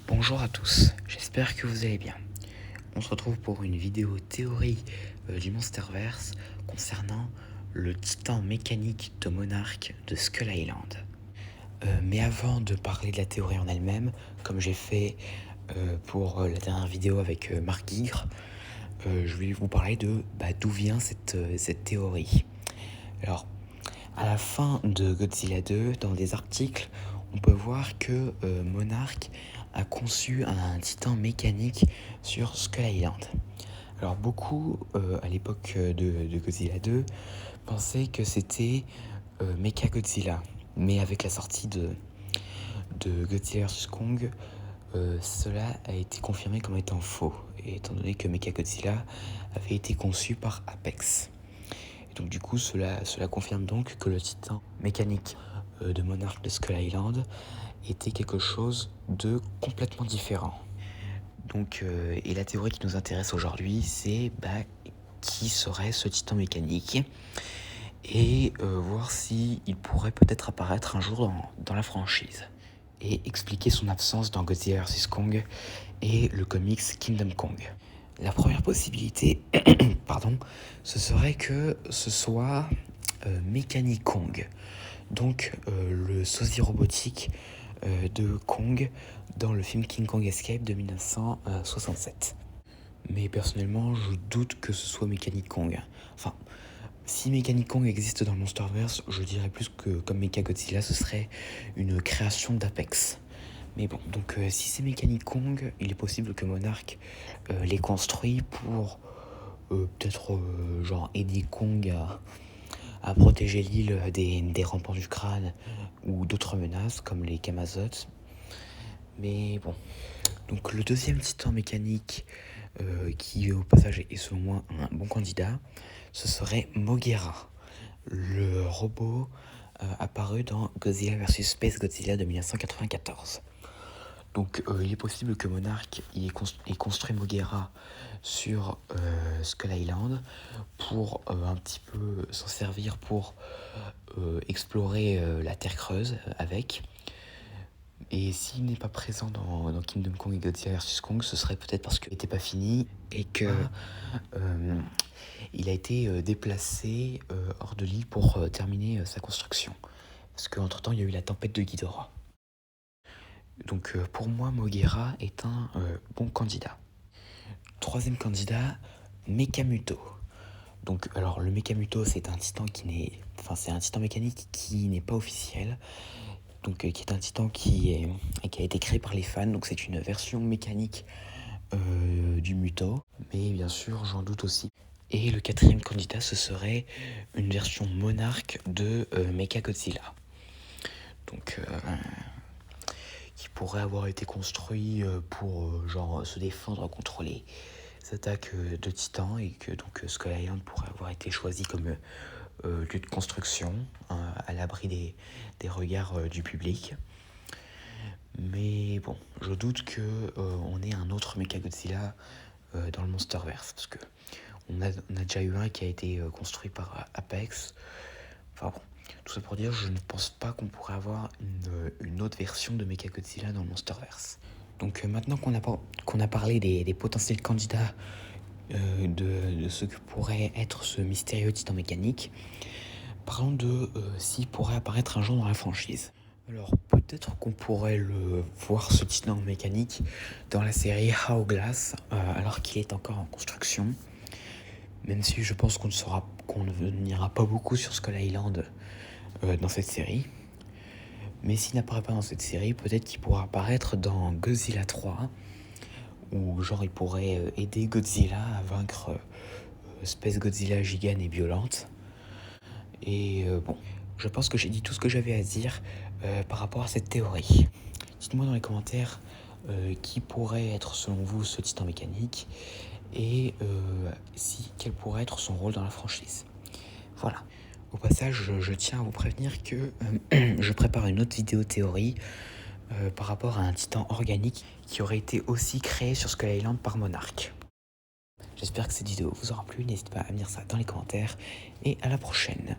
Bonjour à tous, j'espère que vous allez bien. On se retrouve pour une vidéo théorie du Monsterverse concernant le titan mécanique de Monarch de Skull Island. Mais avant de parler de la théorie en elle-même, comme j'ai fait pour la dernière vidéo avec Marc Guigre, je vais vous parler de d'où vient cette théorie. Alors, à la fin de Godzilla 2, dans des articles, on peut voir que Monarch a conçu un titan mécanique sur Skull Island. Alors beaucoup, à l'époque de Godzilla 2, pensaient que c'était Mechagodzilla. Mais avec la sortie de Godzilla vs Kong, cela a été confirmé comme étant faux, étant donné que Mechagodzilla avait été conçu par Apex. Et donc du coup, cela confirme donc que le titan mécanique de Monarch de Skull Island était quelque chose de complètement différent. Donc, et la théorie qui nous intéresse aujourd'hui, c'est qui serait ce titan mécanique et voir s'il pourrait peut-être apparaître un jour dans la franchise et expliquer son absence dans Godzilla vs Kong et le comics Kingdom Kong. La première possibilité, ce serait que ce soit Mechanic Kong, donc le sosie robotique de Kong dans le film King Kong Escape de 1967. Mais personnellement, je doute que ce soit Mechanic Kong. Enfin, si Mechanic Kong existe dans le Monsterverse, je dirais plus que comme Mechagodzilla, ce serait une création d'Apex. Mais bon, donc si c'est Mechanic Kong, il est possible que Monarch l'ait construit pour peut-être genre aider Kong à protéger l'île des rampants du crâne ou d'autres menaces comme les Kamazotes. Mais bon, donc le deuxième titan mécanique qui au passage est selon moi un bon candidat, ce serait Moguera, le robot apparu dans Godzilla vs Space Godzilla de 1994. Donc il est possible que Monarch ait construit Moguera sur Skull Island pour un petit peu s'en servir pour explorer la Terre creuse avec. Et s'il n'est pas présent dans Kingdom Kong et Godzilla vs Kong, ce serait peut-être parce qu'il n'était pas fini et que il a été déplacé hors de l'île pour terminer sa construction. Parce qu'entre temps, il y a eu la tempête de Ghidorah. Donc pour moi, Moguera est un bon candidat. Troisième candidat, Mekamuto. Donc alors le Mekamuto, c'est un titan c'est un titan mécanique qui n'est pas officiel. Donc qui est un titan qui a été créé par les fans. Donc c'est une version mécanique du Muto. Mais bien sûr, j'en doute aussi. Et le quatrième candidat, ce serait une version monarque de Mechagodzilla. Donc qui pourrait avoir été construit pour genre se défendre contre les attaques de titans et que donc Skull Island pourrait avoir été choisi comme lieu de construction à l'abri des regards du public. Mais bon, je doute que on ait un autre Mechagodzilla dans le Monsterverse parce que on a déjà eu un qui a été construit par Apex. Enfin bon, tout ça pour dire, je ne pense pas qu'on pourrait avoir une autre version de Mechagodzilla dans le Monsterverse. Donc maintenant qu'on a parlé des potentiels candidats de ce que pourrait être ce mystérieux titan mécanique, parlons de s'il pourrait apparaître un jour dans la franchise. Alors peut-être qu'on pourrait le voir ce titan mécanique dans la série Hourglass alors qu'il est encore en construction. Même si je pense qu'on n'ira pas beaucoup sur Skull Island dans cette série. Mais s'il n'apparaît pas dans cette série, peut-être qu'il pourra apparaître dans Godzilla 3, où genre il pourrait aider Godzilla à vaincre Space Godzilla Gigan et Violente. Et bon, je pense que j'ai dit tout ce que j'avais à dire par rapport à cette théorie. Dites-moi dans les commentaires qui pourrait être selon vous ce titan mécanique et quel pourrait être son rôle dans la franchise. Voilà. Au passage, je tiens à vous prévenir que je prépare une autre vidéo théorie par rapport à un titan organique qui aurait été aussi créé sur Skull Island par Monarch. J'espère que cette vidéo vous aura plu, n'hésitez pas à me dire ça dans les commentaires et à la prochaine.